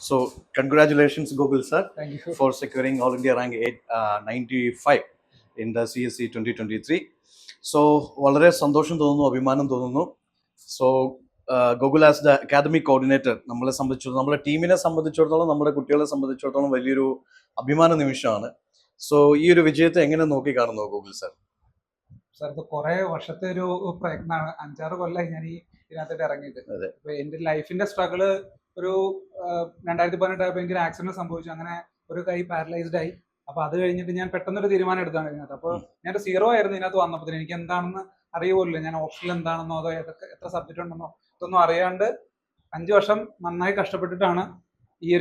So, congratulations, Google sir, Thank you. for securing All India rank 895 in the CSE 2023. So, വളരെ സന്തോഷം തോന്നുന്നു, അഭിമാനം തോന്നുന്നു. So Google as the academic coordinator നമ്മളെ സംബന്ധിച്ചിടത്തോളം, നമ്മുടെ ടീമിനെ സംബന്ധിച്ചിടത്തോളം, നമ്മുടെ കുട്ടികളെ സംബന്ധിച്ചിടത്തോളം വലിയൊരു അഭിമാന നിമിഷമാണ്. സോ ഈ ഒരു വിജയത്തെ എങ്ങനെ നോക്കി കാണുന്നു ഗൂഗിൾ സർ? സാർ, ഇത് കുറെ വർഷത്തെ ഒരു പ്രയത്നമാണ്. 5-6 കൊല്ലമായി ഞാൻ ഇതിനകത്തോട്ട് ഇറങ്ങിയിട്ട്. ഇപ്പൊ എന്റെ ലൈഫിന്റെ സ്ട്രഗിള് ഒരു 2018 ആയപ്പോൾ എനിക്ക് ആക്സിഡന്റ് സംഭവിച്ചു. അങ്ങനെ ഒരു കൈ പാരലൈസ്ഡ് ആയി. അപ്പൊ അത് കഴിഞ്ഞിട്ട് ഞാൻ പെട്ടെന്നൊരു തീരുമാനം എടുത്താണ് ഇതിനകത്ത്. അപ്പോൾ ഞാൻ 0 ആയിരുന്നു ഇതിനകത്ത് വന്നപ്പോൾ. എനിക്ക് എന്താണെന്ന് അറിയുമല്ലോ, ഞാൻ ഓപ്ഷനിൽ എന്താണെന്നോ അതോ എത്ര സബ്ജക്റ്റ് ഉണ്ടെന്നോ ഇതൊന്നും അറിയാണ്ട് 5 വർഷം നന്നായി കഷ്ടപ്പെട്ടിട്ടാണ് ഈ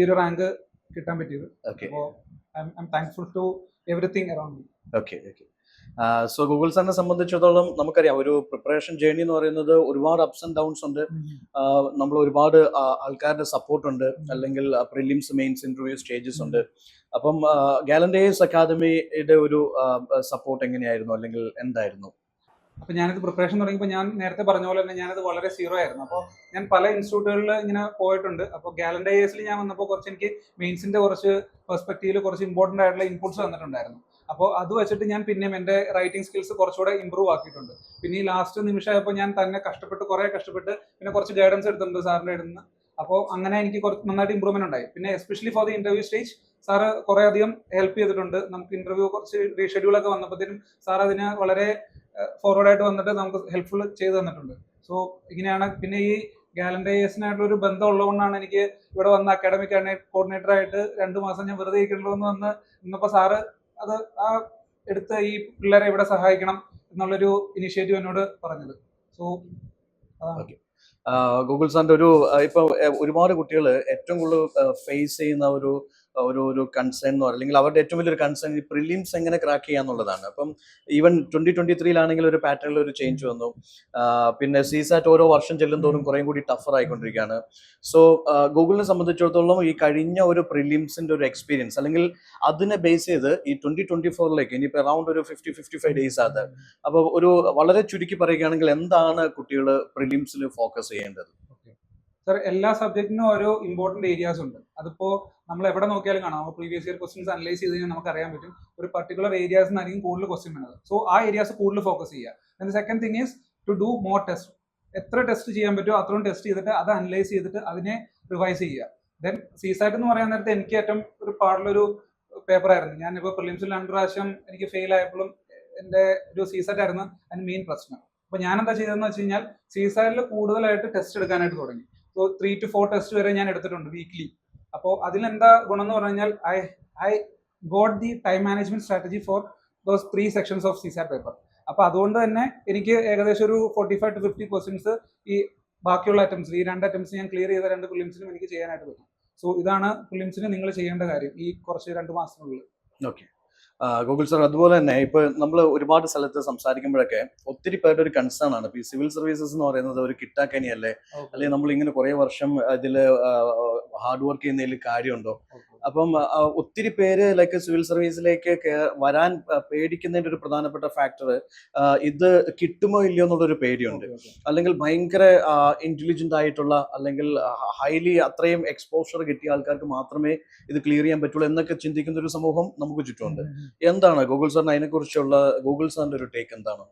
ഒരു റാങ്ക് കിട്ടാൻ പറ്റിയത്. അപ്പോൾ I am thankful to everything around me. Okay. So Google സാറിനെ സംബന്ധിച്ചിടത്തോളം നമുക്കറിയാം, ഒരു പ്രിപ്പറേഷൻ ജേർണി എന്ന് പറയുന്നത് ഒരുപാട് അപ്സ് ആൻഡ് ഡൗൺസ് ഉണ്ട്. നമ്മൾ ഒരുപാട് ആൾക്കാരുടെ സപ്പോർട്ട് ഉണ്ട്, അല്ലെങ്കിൽ പ്രിലിംസ്, മെയിൻസ്, ഇന്റർവ്യൂ സ്റ്റേജസ് ഉണ്ട്. അപ്പം ഗാലൻഡേഴ്സ് അക്കാദമിയുടെ ഒരു സപ്പോർട്ട് എങ്ങനെയായിരുന്നു, അല്ലെങ്കിൽ എന്തായിരുന്നു? അപ്പൊ ഞാനിത് പ്രിപ്പറേഷൻ തുടങ്ങിയപ്പോൾ ഞാൻ നേരത്തെ പറഞ്ഞ പോലെ തന്നെ ഞാനത് വളരെ 0 ആയിരുന്നു. അപ്പോൾ ഞാൻ പല ഇൻസ്റ്റിറ്റ്യൂട്ടുകളിൽ ഇങ്ങനെ പോയിട്ടുണ്ട്. അപ്പോൾ ഗാലൻഡേഴ്സിൽ ഞാൻ വന്നപ്പോൾ കുറച്ച് എനിക്ക് മെയിൻസിന്റെ കുറച്ച് പെർസ്പെക്റ്റീവിൽ കുറച്ച് ഇമ്പോർട്ടന്റ് ആയിട്ടുള്ള ഇൻപുട്സ് വന്നിട്ടുണ്ടായിരുന്നു. അപ്പോൾ അത് വെച്ചിട്ട് ഞാൻ പിന്നെയും എൻ്റെ റൈറ്റിംഗ് സ്കിൽസ് കുറച്ചുകൂടെ ഇമ്പ്രൂവ് ആക്കിയിട്ടുണ്ട്. പിന്നെ ഈ ലാസ്റ്റ് നിമിഷമായപ്പോൾ ഞാൻ തന്നെ കുറെ കഷ്ടപ്പെട്ട് പിന്നെ കുറച്ച് ഗൈഡൻസ് എടുത്തിട്ടുണ്ട് സാറിൻ്റെ അടുത്ത്. അപ്പോൾ അങ്ങനെ എനിക്ക് കുറച്ച് നന്നായിട്ട് ഇമ്പ്രൂവ്മെന്റ് ഉണ്ടായി. പിന്നെ especially for the interview stage sir കുറെ അധികം ഹെൽപ്പ് ചെയ്തിട്ടുണ്ട്. നമുക്ക് ഇന്റർവ്യൂ കുറച്ച് റീഷെഡ്യൂൾ ഒക്കെ വന്നപ്പോഴത്തേനും സാർ അതിന് വളരെ ഫോർവേഡ് ആയിട്ട് വന്നിട്ട് നമുക്ക് ഹെൽപ്ഫുൾ ചെയ്ത് തന്നിട്ടുണ്ട്. സോ ഇങ്ങനെയാണ്. പിന്നെ ഈ ഗാലൻഡേഴ്സിനായിട്ടുള്ള ഒരു ബന്ധം ഉള്ളതുകൊണ്ടാണ് എനിക്ക് ഇവിടെ വന്ന അക്കാഡമിക് കോർഡിനേറ്റർ ആയിട്ട് 2 മാസം ഞാൻ വെറുതെ ഇരിക്കണല്ലോ എന്ന് വന്ന് നിന്നപ്പോൾ സാറ് അത് എടുത്ത് ഈ പിള്ളേരെ ഇവിടെ സഹായിക്കണം എന്നുള്ളൊരു ഇനിഷ്യേറ്റീവ് എന്നോട് പറഞ്ഞത്. സോ ഗൂഗിൾ സാറിന്റെ ഇപ്പൊ ഒരുപാട് കുട്ടികൾ ഏറ്റവും കൂടുതൽ ഫേസ് ചെയ്യുന്ന ഒരു കൺസേൺ എന്ന് പറയുന്നത്, അല്ലെങ്കിൽ അവരുടെ ഏറ്റവും വലിയൊരു കൺസേൺ ഈ പ്രിലിംസ് എങ്ങനെ ക്രാക്ക് ചെയ്യാന്നുള്ളതാണ്. അപ്പം ഈവൻ 2023 ഒരു പാറ്റേണിൽ ഒരു ചേഞ്ച് വന്നു. പിന്നെ സിസാറ്റ് ഓരോ വർഷം ചെല്ലുന്തോറും കുറേ കൂടി ടഫർ ആയിക്കൊണ്ടിരിക്കുകയാണ്. സോ ഗൂഗിളിനെ സംബന്ധിച്ചിടത്തോളം ഈ കഴിഞ്ഞ ഒരു പ്രിലിംസിന്റെ ഒരു എക്സ്പീരിയൻസ്, അല്ലെങ്കിൽ അതിനെ ബേസ് ചെയ്ത് ഈ 2024 ഇനിയിപ്പോൾ അറൌണ്ട് ഒരു 50-55 ഡേയ്സ് ആണ്. അപ്പോൾ ഒരു വളരെ ചുരുക്കി പറയുകയാണെങ്കിൽ എന്താണ് കുട്ടികൾ പ്രിലിംസിൽ ഫോക്കസ് ചെയ്യേണ്ടത്? സർ, എല്ലാ സബ്ജക്റ്റിനും ഓരോ ഇമ്പോർട്ടന്റ് ഏരിയാസ് ഉണ്ട്. അതിപ്പോ നമ്മൾ എവിടെ നോക്കിയാലും കാണാം. നമ്മൾ പ്രീവിയസ് ഇയർ ക്വസ്റ്റ്യൻസ് അനലൈസ് ചെയ്ത് കഴിഞ്ഞാൽ നമുക്ക് അറിയാൻ പറ്റും ഒരു പർട്ടിക്കുലർ ഏരിയാസ് ആയിരിക്കും കൂടുതൽ ക്വസ്റ്റ്യൻ വരുന്നത്. സോ ആ ഏരിയാസ് കൂടുതൽ ഫോക്കസ് ചെയ്യുക. Second thing is to do more test. എത്ര ടെസ്റ്റ് ചെയ്യാൻ പറ്റുമോ അത്രയും ടെസ്റ്റ് ചെയ്തിട്ട് അത് അനലൈസ് ചെയ്തിട്ട് അതിനെ റിവൈസ് ചെയ്യുക. ദെൻ സിസാറ്റ് എന്ന് പറയാൻ നേരത്തെ എനിക്ക് ഏറ്റവും ഒരു പാടുള്ളൊരു പേപ്പർ ആയിരുന്നു. ഞാനിപ്പോൾ പ്രിലിംസിൽ 2 പ്രാവശ്യം എനിക്ക് ഫെയിൽ ആയപ്പോഴും എൻ്റെ ഒരു സിസാറ്റ് ആയിരുന്നു അതിന് മെയിൻ പ്രശ്നം. അപ്പൊ ഞാൻ എന്താ ചെയ്തതെന്ന് വെച്ച് കഴിഞ്ഞാൽ സിസാറ്റിൽ കൂടുതലായിട്ട് ടെസ്റ്റ് എടുക്കാനായിട്ട് തുടങ്ങി. സോ 3 to 4 ടെസ്റ്റ് വരെ ഞാൻ എടുത്തിട്ടുണ്ട് വീക്ക്ലി. അപ്പോൾ അതിലെന്താ ഗുണം എന്ന് പറഞ്ഞു കഴിഞ്ഞാൽ I got the time management strategy for those 3 sections of CSAT paper. അപ്പോൾ അതുകൊണ്ട് തന്നെ എനിക്ക് ഏകദേശം ഒരു 45 to 50 ക്വസ്റ്റ്യൻസ് ഈ ബാക്കിയുള്ള അറ്റംപ്റ്റ്സ്, ഈ 2 അറ്റംപ്റ്റ്സ് ഞാൻ ക്ലിയർ ചെയ്ത 2 പ്രിലിംസിനും എനിക്ക് ചെയ്യാനായിട്ട് പറ്റും. സോ ഇതാണ് പ്രിലിംസിന് നിങ്ങൾ ചെയ്യേണ്ട കാര്യം ഈ കുറച്ച് 2 മാസത്തിനുള്ളിൽ. ഓക്കെ ഗൂഗിൾ സാർ, അതുപോലെ തന്നെ ഇപ്പൊ നമ്മൾ ഒരുപാട് സ്ഥലത്ത് സംസാരിക്കുമ്പോഴൊക്കെ ഒത്തിരി പേരുടെ ഒരു കൺസേൺ ആണ് ഈ സിവിൽ സർവീസസ് എന്ന് പറയുന്നത് ഒരു കിട്ടാക്കനിയല്ലേ, അല്ലെങ്കിൽ നമ്മൾ ഇങ്ങനെ കുറെ വർഷം ഇതില് ഹാർഡ് വർക്ക് ചെയ്യുന്നതിൽ കാര്യമുണ്ടോ? അപ്പം ഒത്തിരി പേര് ലൈക്ക് സിവിൽ സർവീസിലേക്ക് വരാൻ പേടിക്കുന്നതിന്റെ ഒരു പ്രധാനപ്പെട്ട ഫാക്ടർ ഇത് കിട്ടുമോ ഇല്ലയോ എന്നുള്ളൊരു പേടിയുണ്ട്. അല്ലെങ്കിൽ ഭയങ്കര ഇന്റലിജന്റ് ആയിട്ടുള്ള, അല്ലെങ്കിൽ ഹൈലി അത്രയും എക്സ്പോഷർ കിട്ടിയ ആൾക്കാർക്ക് മാത്രമേ ഇത് ക്ലിയർ ചെയ്യാൻ പറ്റുള്ളൂ എന്നൊക്കെ ചിന്തിക്കുന്ന ഒരു സമൂഹം നമുക്ക് ചുറ്റുമുണ്ട്. എന്താണ് ഗൂഗിൾ സാറിന് അതിനെ കുറിച്ചുള്ള ഗൂഗിൾ സാറിന്റെ ഒരു ടേക്ക് എന്താണ്?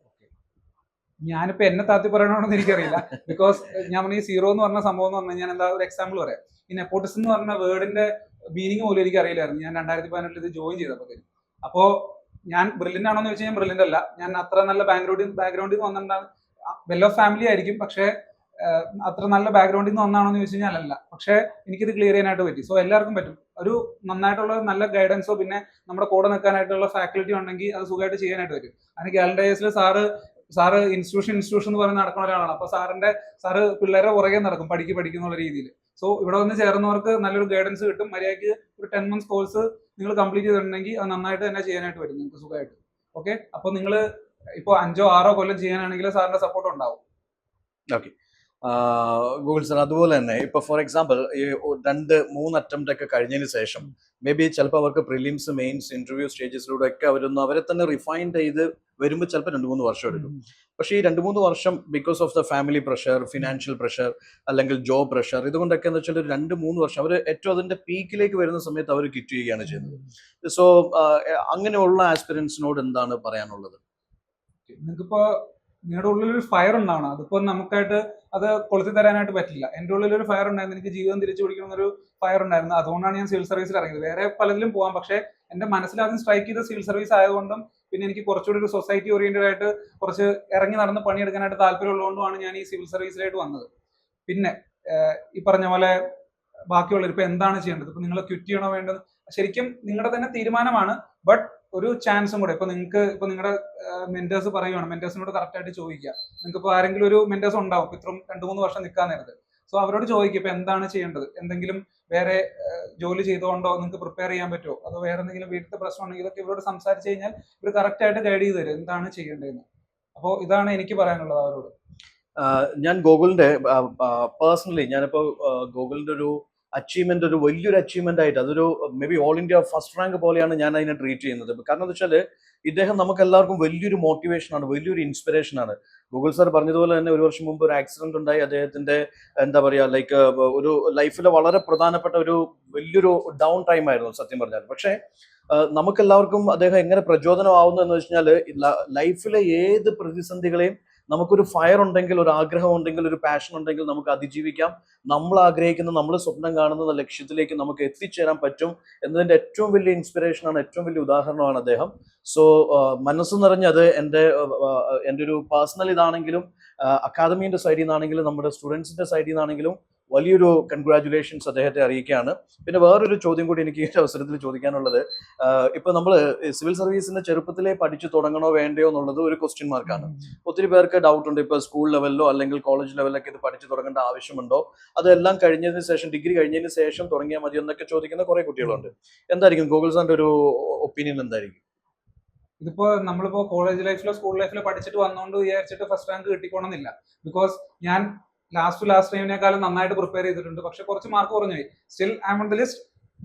ഞാനിപ്പോ എന്നെ താത്തി പറയണമെന്ന് എനിക്കറിയില്ല. ബിക്കോസ് ഞാൻ ഈ 0 എന്ന് പറഞ്ഞ സംഭവം എന്ന് പറഞ്ഞാൽ ഞാൻ എന്താ ഒരു എക്സാമ്പിൾ പറയാം. ഈ നെപ്പോട്ടിസം എന്ന് പറഞ്ഞ വേർഡിന്റെ മീനിങ് പോലും എനിക്ക് അറിയില്ലായിരുന്നു ഞാൻ 2018 ഇത് ജോയിൻ ചെയ്തപ്പോഴത്തേക്കും. അപ്പോ ഞാൻ ബ്രില്യന്റ് ആണോ എന്ന് വെച്ചാൽ ഞാൻ ബ്രില്യന്റ് അല്ല. ഞാൻ അത്ര നല്ല ബാക്ക്ഗ്രൗണ്ടിൽ നിന്ന് വന്നിട്ടാണ്. വെൽ ഓഫ് ഫാമിലി ആയിരിക്കും, പക്ഷേ അത്ര നല്ല ബാക്ക്ഗ്രൗണ്ടിൽ നിന്ന് വന്നാണോ എന്ന് ചോദിച്ചു കഴിഞ്ഞാൽ അല്ല. പക്ഷേ എനിക്കിത് ക്ലിയർ ചെയ്യാനായിട്ട് പറ്റി. സോ എല്ലാവർക്കും പറ്റും. ഒരു നന്നായിട്ടുള്ള നല്ല ഗൈഡൻസോ പിന്നെ നമ്മുടെ കൂടെ നിൽക്കാനായിട്ടുള്ള ഫാക്കൽറ്റി ഉണ്ടെങ്കിൽ അത് സുഖമായിട്ട് ചെയ്യാനായിട്ട് പറ്റും. അതിന് ഗാലൻഡേഴ്സിൽ സാറ് ഇൻസ്റ്റിറ്റ്യൂഷൻ എന്ന് പറഞ്ഞ് നടക്കുന്ന ഒരാളാണ്. അപ്പൊ സാറ് പിള്ളേരെ പുറകെ നടക്കും പഠിക്കുന്നുള്ള രീതിയിൽ. സോ ഇവിടെ വന്ന് ചേർന്നവർക്ക് നല്ലൊരു ഗൈഡൻസ് കിട്ടും. മര്യാദയ്ക്ക് ഒരു 10 months കോഴ്സ് നിങ്ങൾ കംപ്ലീറ്റ് ചെയ്തിട്ടുണ്ടെങ്കിൽ അത് നന്നായിട്ട് തന്നെ ചെയ്യാനായിട്ട് വരും നിങ്ങൾക്ക് സുഖമായിട്ട്. ഓക്കെ, അപ്പോൾ നിങ്ങൾ ഇപ്പോൾ 5-6 കൊല്ലം ചെയ്യാനാണെങ്കിൽ സാറിന്റെ സപ്പോർട്ട് ഉണ്ടാവും. ഓക്കെ ഗൂഗിൾ സാർ, അതുപോലെ തന്നെ ഇപ്പൊ ഫോർ എക്സാമ്പിൾ ഈ 2-3 അറ്റംപ്റ്റ് ഒക്കെ കഴിഞ്ഞതിന് ശേഷം മേ ബി ചിലപ്പോൾ അവർക്ക് പ്രിലിംസ്, മെയിൻസ്, ഇന്റർവ്യൂ സ്റ്റേജസിലൂടെ ഒക്കെ അവരെ തന്നെ റിഫൈൻ ചെയ്ത് വരുമ്പോൾ ചിലപ്പോൾ 2-3 വർഷം എടുക്കും. പക്ഷേ ഈ 2-3 വർഷം because of the family pressure, financial pressure, അല്ലെങ്കിൽ ജോബ് പ്രഷർ, ഇതുകൊണ്ടൊക്കെ എന്ന് വെച്ചാൽ ഒരു 2-3 വർഷം അവർ ഏറ്റവും അതിന്റെ പീക്കിലേക്ക് വരുന്ന സമയത്ത് അവർ ക്വിറ്റ് ചെയ്യുകയാണ് ചെയ്യുന്നത്. സോ അങ്ങനെയുള്ള ആസ്പിരൻസിനോട് എന്താണ് പറയാനുള്ളത്? നിങ്ങൾക്കിപ്പോ നിങ്ങളുടെ ഉള്ളിലൊരു ഫയർ ഉണ്ടാവണം. അതിപ്പോ നമുക്കായിട്ട് അത് കൊളുത്തി തരാനായിട്ട് പറ്റില്ല. എൻ്റെ ഉള്ളിലൊരു ഫയർ ഉണ്ടായിരുന്നു, എനിക്ക് ജീവിതം തിരിച്ചു പിടിക്കണമെന്നൊരു ഫയർ ഉണ്ടായിരുന്നു. അതുകൊണ്ടാണ് ഞാൻ സിവിൽ സർവീസിൽ ഇറങ്ങിയത്. വേറെ പലതിലും പോകാം, പക്ഷേ എന്റെ മനസ്സിലാദ്യം സ്ട്രൈക്ക് ചെയ്ത സിവിൽ സർവീസ് ആയതുകൊണ്ടും പിന്നെ എനിക്ക് കുറച്ചുകൂടി ഒരു സൊസൈറ്റി ഓറിയന്റഡ് ആയിട്ട് കുറച്ച് ഇറങ്ങി നടന്ന് പണിയെടുക്കാനായിട്ട് താല്പര്യമുള്ളതുകൊണ്ടുമാണ് ഞാൻ ഈ സിവിൽ സർവീസിലായിട്ട് വന്നത്. പിന്നെ ഈ പറഞ്ഞ പോലെ ബാക്കിയുള്ളവർ ഇപ്പൊ എന്താണ് ചെയ്യേണ്ടത്, ഇപ്പൊ നിങ്ങൾ ക്വിറ്റ് ചെയ്യണോ വേണ്ടത്, ശരിക്കും നിങ്ങളുടെ തന്നെ തീരുമാനമാണ്. ബട്ട് ഒരു ചാൻസും കൂടെ ഇപ്പൊ നിങ്ങൾക്ക് ഇപ്പൊ നിങ്ങളുടെ മെന്റേഴ്സ് പറയുകയാണ്, മെന്റേഴ്സിനോട് കറക്റ്റ് ആയിട്ട് ചോദിക്കുക. നിങ്ങൾക്ക് ഇപ്പോൾ ആരെങ്കിലും ഒരു മെന്റേഴ്സ് ഉണ്ടാവും ഇത്രയും 2-3 വർഷം നിൽക്കാൻ നേരത്ത്. സോ അവരോട് ചോദിക്കുക ഇപ്പൊ എന്താണ് ചെയ്യേണ്ടത്, എന്തെങ്കിലും വേറെ ജോലി ചെയ്തുകൊണ്ടോ നിങ്ങൾക്ക് പ്രിപ്പയർ ചെയ്യാൻ പറ്റുമോ, അതോ വേറെ എന്തെങ്കിലും വീട്ടിലത്തെ പ്രശ്നം ഉണ്ടെങ്കിൽ ഇതൊക്കെ ഇവരോട് സംസാരിച്ച് കഴിഞ്ഞാൽ ഇവർ കറക്റ്റ് ആയിട്ട് ഗൈഡ് ചെയ്ത് തരും എന്താണ് ചെയ്യേണ്ടതെന്ന്. അപ്പോൾ ഇതാണ് എനിക്ക് പറയാനുള്ളത് അവരോട്. ഞാൻ ഗൂഗിളിന്റെ പേഴ്സണലി ഞാനിപ്പോൾ ഗൂഗിളിന്റെ ഒരു അച്ചീവ്മെന്റ്, ഒരു വലിയൊരു അച്ചീവ്മെന്റ് ആയിട്ട്, അതൊരു may be all India first rank പോലെയാണ് ഞാൻ അതിനെ ട്രീറ്റ് ചെയ്യുന്നത്. കാരണം എന്താ വെച്ചാൽ ഇദ്ദേഹം നമുക്ക് എല്ലാവർക്കും വലിയൊരു മോട്ടിവേഷൻ ആണ്, വലിയൊരു ഇൻസ്പിറേഷൻ ആണ്. ഗൂഗിൾ സാർ പറഞ്ഞതുപോലെ തന്നെ 1 വർഷം മുമ്പ് ഒരു ആക്സിഡന്റ് ഉണ്ടായി. അദ്ദേഹത്തിന്റെ എന്താ പറയാ ലൈക്ക് ഒരു ലൈഫിലെ വളരെ പ്രധാനപ്പെട്ട ഒരു വലിയൊരു ഡൗൺ ടൈം ആയിരുന്നു സത്യം പറഞ്ഞാൽ. പക്ഷേ നമുക്കെല്ലാവർക്കും അദ്ദേഹം എങ്ങനെ പ്രചോദനമാവുന്നു എന്ന് വെച്ചാൽ ലൈഫിലെ ഏത് പ്രതിസന്ധികളെയും നമുക്കൊരു ഫയർ ഉണ്ടെങ്കിൽ, ഒരു ആഗ്രഹം ഉണ്ടെങ്കിൽ, ഒരു പാഷൻ ഉണ്ടെങ്കിൽ നമുക്ക് അതിജീവിക്കാം. നമ്മൾ ആഗ്രഹിക്കുന്ന, നമ്മൾ സ്വപ്നം കാണുന്ന ലക്ഷ്യത്തിലേക്ക് നമുക്ക് എത്തിച്ചേരാൻ പറ്റും എന്നതിന്റെ ഏറ്റവും വലിയ ഇൻസ്പിറേഷനാണ്, ഏറ്റവും വലിയ ഉദാഹരണമാണ് അദ്ദേഹം. സോ മനസ്സ് നിറഞ്ഞത് എൻ്റെ ഒരു പേഴ്സണൽ ഇതാണെങ്കിലും അക്കാദമീൻ്റെ സൈഡിൽ നിന്നാണെങ്കിലും നമ്മുടെ സ്റ്റുഡൻസിന്റെ സൈഡിൽ നിന്നാണെങ്കിലും വലിയൊരു കൺഗ്രാറ്റുലേഷൻസ് അദ്ദേഹത്തെ അറിയിക്കുകയാണ്. പിന്നെ വേറൊരു ചോദ്യം കൂടി എനിക്ക് ഈ അവസരത്തിൽ ചോദിക്കാനുള്ളത്, ഇപ്പൊ നമ്മൾ സിവിൽ സർവീസിന്റെ ചെറുപ്പത്തിലേ പഠിച്ചു തുടങ്ങണോ വേണ്ടയോ എന്നുള്ളത് ഒരു ക്വസ്റ്റ്യൻ മാർക്കാണ്. ഒത്തിരി പേർക്ക് ഡൗട്ട് ഉണ്ട്, ഇപ്പൊ സ്കൂൾ ലെവലിലോ അല്ലെങ്കിൽ കോളേജ് ലെവലിലൊക്കെ ഇത് പഠിച്ചു തുടങ്ങേണ്ട ആവശ്യമുണ്ടോ, അതെല്ലാം കഴിഞ്ഞതിന് ശേഷം, ഡിഗ്രി കഴിഞ്ഞതിന് ശേഷം തുടങ്ങിയാൽ മതി എന്നൊക്കെ ചോദിക്കുന്ന കുറെ കുട്ടികളുണ്ട്. എന്തായിരിക്കും ഗൂഗിൾ സാറിന്റെ ഒരു ഒപ്പീനിയൻ എന്തായിരിക്കും? ഇതിപ്പോ നമ്മളിപ്പോ കോളേജ് ലൈഫിലോ സ്കൂൾ ലൈഫിലോ പഠിച്ചിട്ട് വന്നോണ്ട് വിചാരിച്ചിട്ട് ഫസ്റ്റ് റാങ്ക് കിട്ടിക്കോണമെന്നില്ല. ബിക്കോസ് ഞാൻ ലാസ്റ്റ് ടൈമിനേക്കാളും നന്നായിട്ട് പ്രിപ്പയർ ചെയ്തിട്ടുണ്ട്, പക്ഷെ കുറച്ച് മാർക്ക് കുറഞ്ഞു പോയി. Still I M on the list.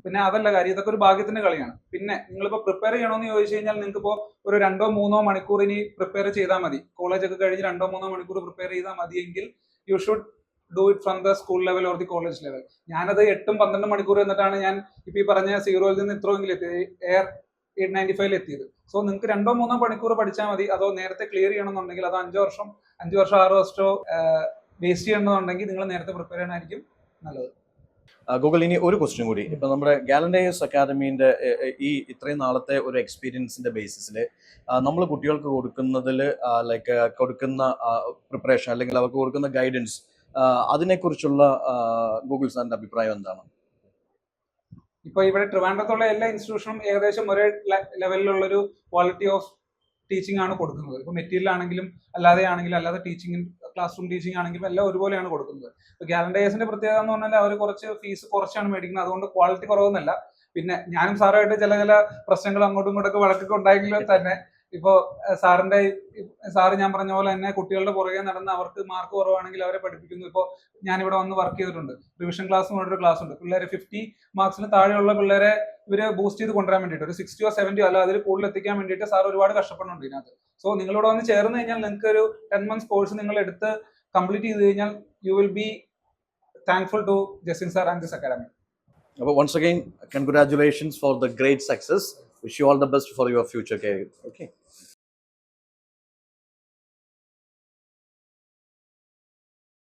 പിന്നെ അതല്ല കാര്യം, ഇതൊക്കെ ഒരു ഭാഗ്യത്തിന്റെ കളിയാണ്. പിന്നെ നിങ്ങളിപ്പോ പ്രിപ്പയർ ചെയ്യണമെന്ന് ചോദിച്ചു കഴിഞ്ഞാൽ നിങ്ങൾക്ക് ഇപ്പോൾ ഒരു 2-3 മണിക്കൂർ ഇനി പ്രിപ്പയർ ചെയ്താൽ മതി. കോളേജ് ഒക്കെ കഴിഞ്ഞ് 2-3 മണിക്കൂർ പ്രിപ്പയർ ചെയ്താൽ മതിയെങ്കിൽ you should do it from the school level or the college level. ഞാനത് 8-12 മണിക്കൂർ എന്നിട്ടാണ് ഞാൻ ഇപ്പൊ ഈ പറഞ്ഞ 0-ൽ നിന്ന് ഇത്രയെങ്കിലും എത്തിയത്, എയർ 895 എത്തിയത്. സോ നിങ്ങൾക്ക് 2-3 മണിക്കൂർ പഠിച്ചാൽ മതി. അതോ നേരത്തെ ക്ലിയർ ചെയ്യണമെന്നുണ്ടെങ്കിൽ അത് 5 വർഷം 6 വർഷമോ വേസ്റ്റ് ചെയ്യണമെന്നുണ്ടെങ്കിൽ നിങ്ങൾ നേരത്തെ പ്രിപ്പയർ ചെയ്യാനായിരിക്കും നല്ലത്. ഗൂഗിൾ, ഇനി ഒരു ക്വസ്റ്റ്യൻ കൂടി. ഇപ്പൊ നമ്മുടെ ഗാലൻഡേഴ്സ് അക്കാദമീന്റെ ഈ ഇത്രയും നാളത്തെ ഒരു എക്സ്പീരിയൻസിന്റെ ബേസിസിൽ നമ്മൾ കുട്ടികൾക്ക് കൊടുക്കുന്നതിൽ ലൈക്ക് കൊടുക്കുന്ന പ്രിപ്പറേഷൻ അല്ലെങ്കിൽ അവർക്ക് കൊടുക്കുന്ന ഗൈഡൻസ്, അതിനെക്കുറിച്ചുള്ള ഗൂഗിൾ സാറിന്റെ അഭിപ്രായം എന്താണ്? ഇപ്പൊ ഇവിടെ ട്രിവാൻഡ്രത്തുള്ള എല്ലാ ഇൻസ്റ്റിറ്റ്യൂഷനും ഏകദേശം ഒരേ ലെവലിലുള്ള ഒരു ക്വാളിറ്റി ഓഫ് ടീച്ചിങ് ആണ് കൊടുക്കുന്നത്. ഇപ്പൊ മെറ്റീരിയൽ ആണെങ്കിലും അല്ലാതെ ടീച്ചിങ്, ക്ലാസ് റൂം ടീച്ചിങ് ആണെങ്കിലും എല്ലാം ഒരുപോലെയാണ് കൊടുക്കുന്നത്. ഇപ്പൊ ഗാലൻഡേഴ്സിന്റെ പ്രത്യേകത എന്ന് പറഞ്ഞാൽ അവർ കുറച്ച് ഫീസ് കുറച്ചാണ് മേടിക്കുന്നത്, അതുകൊണ്ട് ക്വാളിറ്റി കുറവൊന്നുമല്ല. പിന്നെ ഞാനും സാറുമായിട്ട് ചില പ്രശ്നങ്ങൾ അങ്ങോട്ടും ഇങ്ങോട്ടൊക്കെ വഴക്കൊക്കെ ഉണ്ടായെങ്കിലും തന്നെ ഇപ്പോ സാറ് ഞാൻ പറഞ്ഞ പോലെ തന്നെ കുട്ടികളുടെ പുറകെ നടന്ന് അവർക്ക് മാർക്ക് കുറവാണെങ്കിൽ അവരെ പഠിപ്പിക്കുന്നു. ഇപ്പോൾ ഞാനിവിടെ വന്ന് വർക്ക് ചെയ്തിട്ടുണ്ട്. റിവിഷൻ ക്ലാസ് ഒരു ക്ലാസ് ഉണ്ട്. പിള്ളേരെ 50 മാർക്സിന് താഴെയുള്ള പിള്ളേരെ ഇവര് ബൂസ്റ്റ് ചെയ്ത് കൊണ്ടുവരാൻ വേണ്ടിയിട്ട് ഒരു 60 or 70 അല്ല അതിൽ കൂടുതൽ എത്തിക്കാൻ വേണ്ടിയിട്ട് സാർ ഒരുപാട് കഷ്ടപ്പെടുന്നുണ്ട് ഇതിനകത്ത്. സോ നിങ്ങളിവിടെ വന്ന് ചേർന്ന് കഴിഞ്ഞാൽ നിങ്ങൾക്ക് ഒരു 10 months കോഴ്സ് നിങ്ങൾ എടുത്ത് കംപ്ലീറ്റ് ചെയ്ത് കഴിഞ്ഞാൽ you will be thankful to Jasin sir and this academy. അപ്പോൾ once again, congratulations for the great success. Wish you all the best for your future career. Okay.